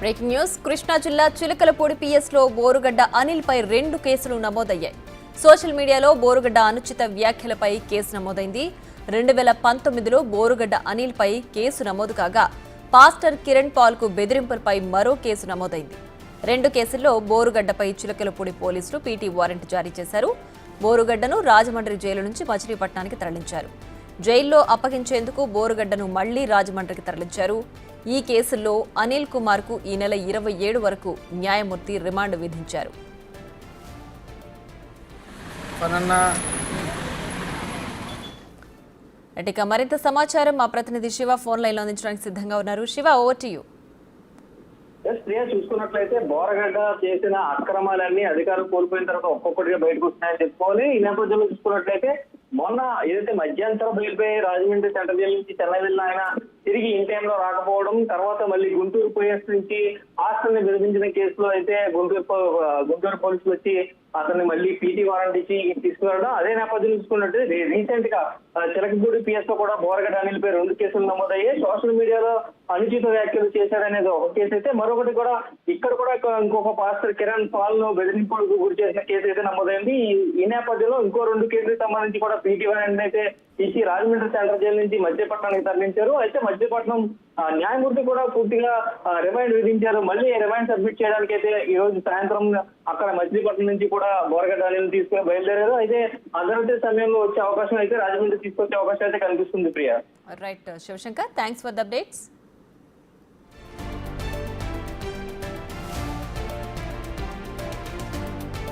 Breaking news. Krishna జిల్లా చిలకలపూడి పిఎస్లో బోరుగడ్డ అనిల్పై 2 కేసులు నమోదయ్యాయి. సోషల్ మీడియాలో బోరుగడ్డ అనుచిత వ్యాఖ్యలపై కేసు నమోదైంది. 2019లో బోరుగడ్డ అనిల్పై కేసు నమోదు కాగా పాస్టర్ కిరణ్ పాల్కు బెదిరింపులపై మరో కేసు నమోదైంది. 2 కేసుల్లో బోరుగడ్డపై చిలకలపూడి పోలీసులు పీటీ వారెంట్ జారీ చేశారు. బోరుగడ్డను రాజమండ్రి జైలు నుంచి మచిలీపట్నానికి తరలించారు. జైల్లో అప్పగించేందుకు బోరుగడ్డను మళ్లీ రాజమండ్రికి తరలించారు. ఈ కేసుల్లో అనిల్ కుమార్ కు ఈ నెల 27 వరకు న్యాయమూర్తి రిమాండ్ విధించారు. ఇక మరింత సమాచారం మా ప్రతినిధి శివ ఫోన్ లైన్ లో అందించడానికి సిద్ధంగా ఉన్నారు. Shiva, over to you. Priya, చూసుకున్నట్లయితే బోరగడ్డ చేసిన అక్రమాలన్నీ అధికారం కోల్పోయిన తర్వాత ఒక్కొక్కటిగా బయటకు వస్తున్నాయని చెప్పుకోవాలి. ఈ నేపథ్యంలో చూసుకున్నట్లయితే మొన్న ఏదైతే మధ్యంతరం బయలుపోయి రాజమండ్రి సెంట్రల్ జైలు నుంచి చెన్నై వెళ్ళిన ఆయన తిరిగి ఇన్ టైంలో రాకపోవడం, తర్వాత మళ్ళీ గుంటూరు పోయేస్ నుంచి హాస్టల్ని బెదిరించిన కేసులో అయితే గుంటూరు పోలీసులు వచ్చి అతన్ని మళ్ళీ పీటీ వారెంట్ ఇచ్చి తీసుకురావడం. అదే నేపథ్యం చూసుకున్నట్టు రీసెంట్ గా చిలకపూడి పిఎస్ లో కూడా బోరగడ్డ అనిల్పై 2 కేసులు నమోదయ్యాయి. సోషల్ మీడియాలో అనుచిత వ్యాఖ్యలు చేశాడనేది ఒక కేసు అయితే, మరొకటి కూడా ఇక్కడ కూడా ఇంకొక పాస్టర్ కిరణ్ పాల్ ను బెదిరింపులకు గురి చేసిన కేసు అయితే నమోదైంది. ఈ నేపథ్యంలో ఇంకో 2 కేసులకు సంబంధించి కూడా పీటీ వారెంట్ అయితే ఇచ్చి రాజమండ్రి సెంట్రల్ జైలు నుంచి మచిలీపట్నానికి తరలించారు. అయితే మచిలీపట్నం న్యాయమూర్తి కూడా పూర్తిగా రిమైండ్ విధించారు. మళ్ళీ రిమైండ్ సబ్మిట్ చేయడానికి అయితే ఈ రోజు సాయంత్రం అక్కడ మచిలీపట్నం నుంచి కూడా బోరగడ్డ అనిల్ తీసుకుని బయలుదేరారు. అయితే అర్ధరాత్రి సమయంలో వచ్చే అవకాశం అయితే రాజమండ్రి తీసుకొచ్చే అవకాశం అయితే కనిపిస్తుంది. Priya. Right Shivashankar, thanks for the updates.